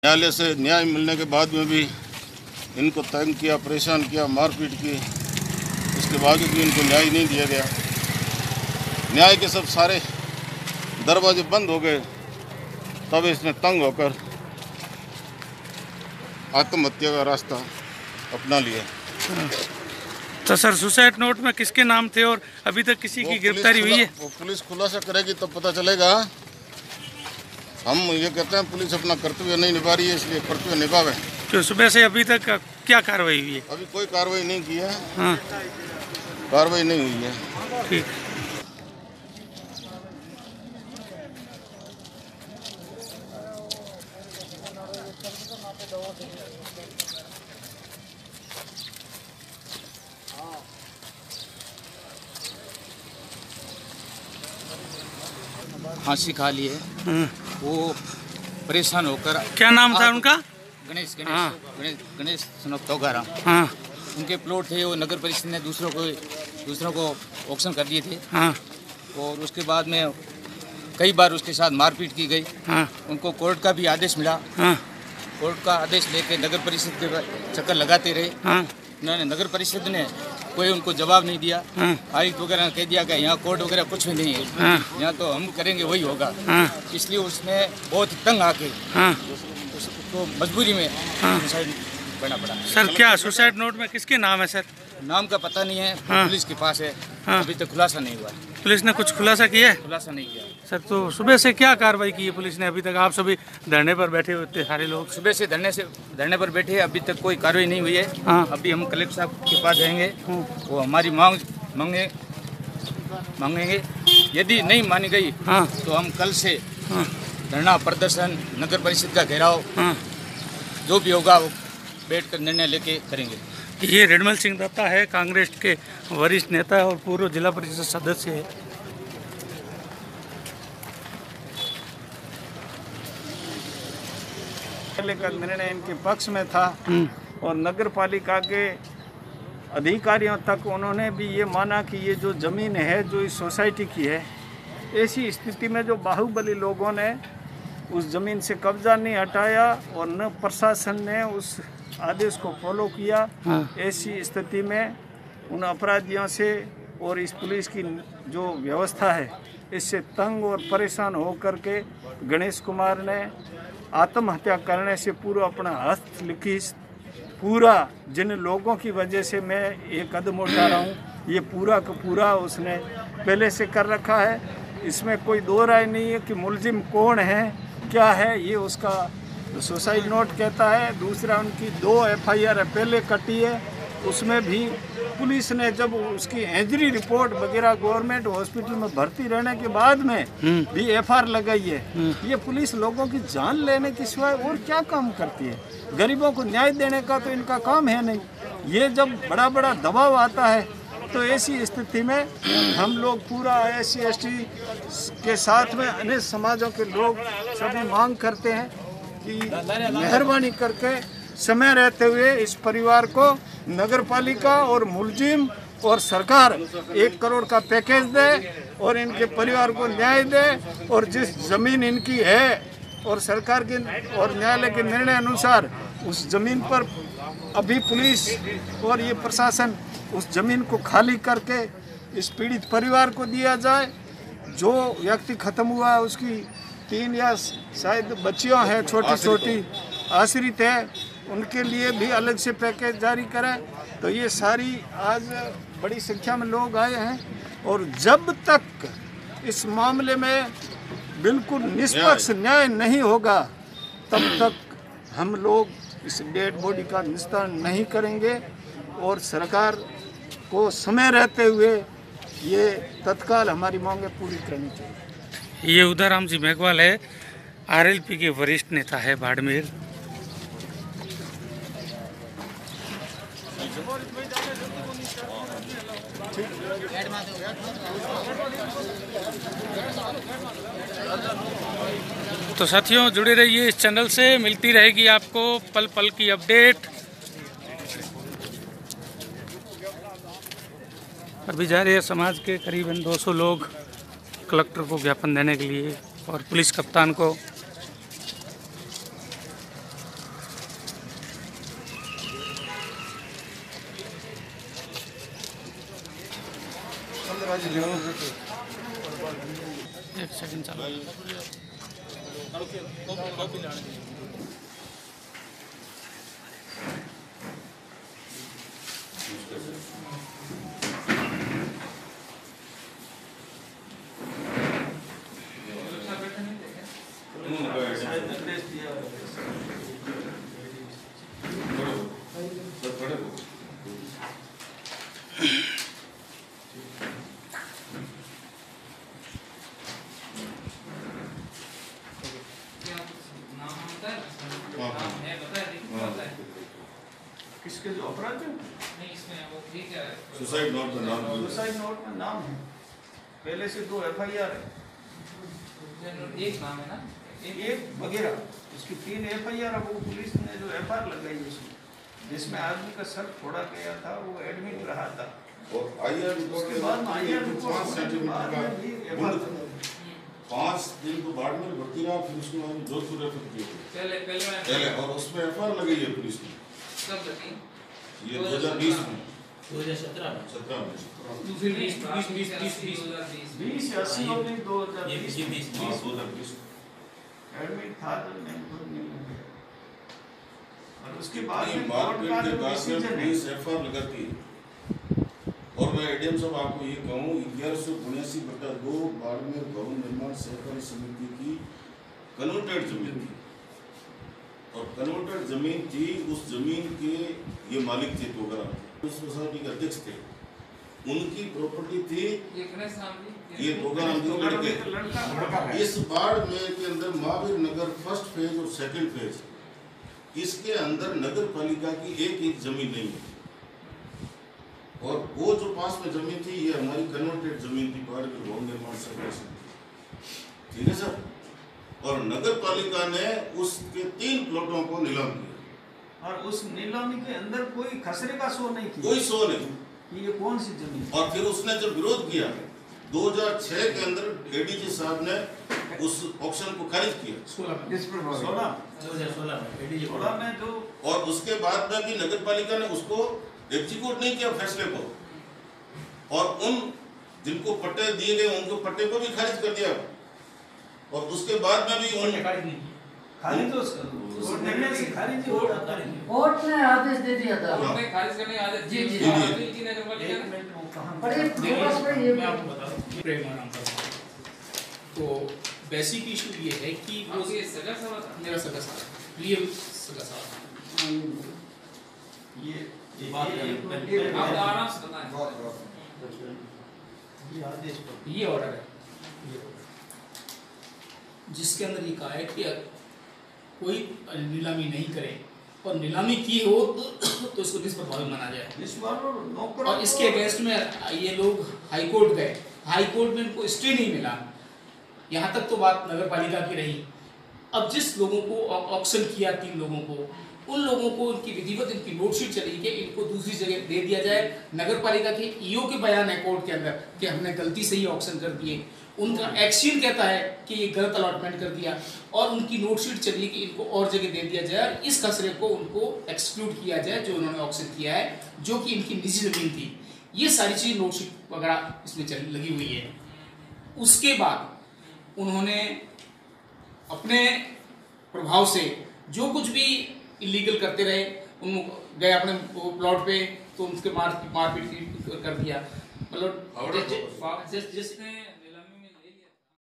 न्यायालय से न्याय मिलने के बाद में भी इनको तंग किया, परेशान किया, मारपीट की, उसके बावजूद भी इनको न्याय नहीं दिया गया। न्याय के सब सारे दरवाजे बंद हो गए, तब इसने तंग होकर आत्महत्या का रास्ता अपना लिया। तो सर, सुसाइड नोट में किसके नाम थे और अभी तक किसी की गिरफ्तारी हुई है? वो पुलिस खुलासा करेगी तब पता चलेगा। हम ये कहते हैं पुलिस अपना कर्तव्य नहीं निभा रही है, इसलिए कर्तव्य निभावे। तो सुबह से अभी तक क्या कार्रवाई हुई है? अभी कोई कार्रवाई नहीं की है। हाँ, कार्रवाई नहीं हुई है। ठीक। फांसी खा ली है। वो परेशान होकर। क्या नाम था उनका? गणेश हाँ। गणेश सनोफ तोगाराम। हाँ उनके प्लॉट थे, वो नगर परिषद ने दूसरों को ऑक्शन कर दिए थे। हाँ और उसके बाद में कई बार उसके साथ मारपीट की गई। हाँ उनको कोर्ट का भी आदेश मिला। हाँ कोर्ट का आदेश लेके नगर परिषद के चक्कर लगाते रहे। हाँ उन्होंने नगर परिषद ने कोई उनको जवाब नहीं दिया। हाँ आयुक्त वगैरह ने कह दिया कि यहाँ कोर्ट वगैरह कुछ भी नहीं है, हाँ यहाँ तो हम करेंगे वही होगा। हाँ इसलिए उसने बहुत तंग आके हाँ उसको मजबूरी में हाँ। सुसाइड करना पड़ा। सर, क्या सुसाइड नोट में किसके नाम है सर? नाम का पता नहीं है। हाँ। पुलिस के पास है। हाँ। अभी तक खुलासा नहीं हुआ। पुलिस ने कुछ खुलासा किया है? खुलासा नहीं किया सर, तो सुबह से क्या कार्रवाई की है पुलिस ने अभी तक? आप सभी धरने पर बैठे हुए थे सारे लोग। सुबह से धरने पर बैठे हैं, अभी तक कोई कार्रवाई नहीं हुई है। हाँ। अभी हम कलेक्टर साहब के पास जाएंगे, वो हमारी मांगेंगे। यदि नहीं मानी गई हाँ तो हम कल से हाँ धरना प्रदर्शन, नगर परिषद का घेराव, हाँ। जो भी होगा वो बैठकर निर्णय लेके करेंगे। ये रेडमल सिंह दत्ता है, कांग्रेस के वरिष्ठ नेता है और पूर्व जिला परिषद सदस्य है। पहले का निर्णय इनके पक्ष में था और नगर पालिका के अधिकारियों तक उन्होंने भी ये माना कि ये जो ज़मीन है जो इस सोसाइटी की है, ऐसी स्थिति में जो बाहुबली लोगों ने उस ज़मीन से कब्जा नहीं हटाया और न प्रशासन ने उस आदेश को फॉलो किया। ऐसी स्थिति में उन अपराधियों से और इस पुलिस की जो व्यवस्था है इससे तंग और परेशान होकर के गणेश कुमार ने आत्महत्या करने से पूरा अपना हस्त लिखी। पूरा जिन लोगों की वजह से मैं ये कदम उठा रहा हूँ, ये पूरा का पूरा उसने पहले से कर रखा है। इसमें कोई दो राय नहीं है कि मुलजिम कौन है, क्या है। ये उसका सुसाइड नोट कहता है। दूसरा, उनकी 2 FIR पहले कटी है, उसमें भी पुलिस ने जब उसकी इंजरी रिपोर्ट वगैरह गवर्नमेंट हॉस्पिटल में भर्ती रहने के बाद में भी FIR लगाई है। ये पुलिस लोगों की जान लेने के सिवाय और क्या काम करती है? गरीबों को न्याय देने का तो इनका काम है नहीं। ये जब बड़ा बड़ा दबाव आता है तो ऐसी स्थिति में हम लोग पूरा SC ST के साथ में अन्य समाजों के लोग सभी मांग करते हैं कि मेहरबानी करके समय रहते हुए इस परिवार को नगर पालिका और मुलजिम और सरकार 1 करोड़ का पैकेज दे और इनके परिवार को न्याय दे। और जिस ज़मीन इनकी है और सरकार के और न्यायालय के निर्णय अनुसार उस ज़मीन पर अभी पुलिस और ये प्रशासन उस ज़मीन को खाली करके इस पीड़ित परिवार को दिया जाए। जो व्यक्ति ख़त्म हुआ है उसकी 3 या शायद बच्चियाँ हैं, छोटी छोटी आश्रित है, उनके लिए भी अलग से पैकेज जारी करें। तो ये सारी आज बड़ी संख्या में लोग आए हैं और जब तक इस मामले में बिल्कुल निष्पक्ष न्याय नहीं होगा तब तक हम लोग इस डेड बॉडी का निस्तारण नहीं करेंगे और सरकार को समय रहते हुए ये तत्काल हमारी मांगें पूरी करनी चाहिए। ये उदाराम जी मेघवाल है, RLP के वरिष्ठ नेता है बाड़मेर। तो साथियों, जुड़े रहिए इस चैनल से, मिलती रहेगी आपको पल पल की अपडेट। अभी जा रहे हैं समाज के करीबन 200 लोग कलेक्टर को ज्ञापन देने के लिए और पुलिस कप्तान को एक सेकंड चालू किसके जो अपराध है? सुसाइड नोट में नाम सुसाइड नोट में नाम है, पहले से 2 FIR है, एक नाम है ना, एक वगैरह उसकी 3 FIR है। वो पुलिस ने जो FIR लगाई उसमें, जिसमें आदमी का सर फोड़ा गया था, वो एडमिट रहा था। और IR उसके बाद में IR रिपोर्ट 5 दिन तो बाद में भर्ती रहा, फिर उसको हम जोधपुर रेफर किए पहले, और उसमें FIR लगाई है पुलिस ने। कब लगी? ये 2020 में 2017 में 17 में 20 या 80 और नहीं 2020 2020 एडमिट था तो नहीं खुद नहीं लगे। और उसके बाद में कोर्ट मारपीट का के जो बाद में डिसीजन है, पुलिस FIR लगाती है। और मैं ADM साहब आपको ये कहूँ, 1179/2 बाड़मेर भवन निर्माण सहकारी समिति की कन्वर्टेड जमीन थी, और कन्वर्टेड जमीन थी, उस जमीन के ये मालिक थे प्रोग्राम, उस सोसाइटी के अध्यक्ष थे, उनकी प्रॉपर्टी थी ये प्रोग्राम लड़के। इस बाड़मेर के अंदर महावीर नगर फर्स्ट फेज और सेकंड फेज, इसके अंदर नगर पालिका की 1 इंच जमीन नहीं है, और वो जो पास में जमीन थी ये हमारी कन्वर्टेड जमीन थी, बाड़मेर भवन निर्माण सहकारी समिति, ठीक है सर। और नगर पालिका ने उसके 3 प्लॉटों को नीलाम किया, और उस नीलामी के अंदर कोई खसरे का शो नहीं किया, कोई शो नहीं। कि ये कौन सी जमीन। और फिर उसने जब विरोध किया 2006 के अंदर ADG साहब ने उस ऑक्शन को खारिज किया 16 में जो, और उसके बाद में भी नगर पालिका ने उसको एग्जीक्यूट नहीं किया फैसले को, और उन जिनको पट्टे दिए गए उनको पट्टे को भी खारिज कर दिया, और उसके बाद में भी उन खाली तो उस निर्णय से खारिज हो जाता है। कोर्ट ने आदेश दे दिया था। उन्होंने खारिज करने का आदेश जी, जी, दिया थी नगर पालिका ने। पर एक बस में ये मैं आपको बता दूं, प्रेमाराम का तो बेसिक इशू ये है कि वो ये सगा सवा था, मेरा सगा साला, रियल सगा साला, ये बात आप आराम से बताएं। ये ऑर्डर है जिसके अंदर ये कहा है कि कोई नीलामी नहीं करे, और नीलामी की हो तो इसको निष्प्रभावी माना जाए। और इसके अगेंस्ट में ये लोग हाई कोर्ट गए, हाई कोर्ट में इनको स्टे नहीं मिला, यहाँ तक तो बात नगर पालिका की रही। अब जिस लोगों को ऑक्शन किया 3 लोगों को, उन लोगों को उनकी विधिवत इनकी नोटशीट चली कि इनको दूसरी जगह दे दिया जाए। नगर पालिका के EO के बयान है कोर्ट के अंदर कि हमने गलती से ही ऑक्शन कर दिए, उनका एक्शन कहता है कि ये गलत अलॉटमेंट कर दिया, और उनकी नोटशीट चली कि इनको और जगह दे दिया जाए, और इस खसरे को उनको एक्सक्लूड किया जाए जो उन्होंने ऑक्शन किया है, जो कि इनकी निजी जमीन थी। ये सारी चीज़ नोटशीट वगैरह इसमें लगी हुई है। उसके बाद उन्होंने अपने प्रभाव से जो कुछ भी इलीगल करते रहे, उन गए अपने प्लॉट पे तो उनके मारपीट कर दिया, मतलब जिसने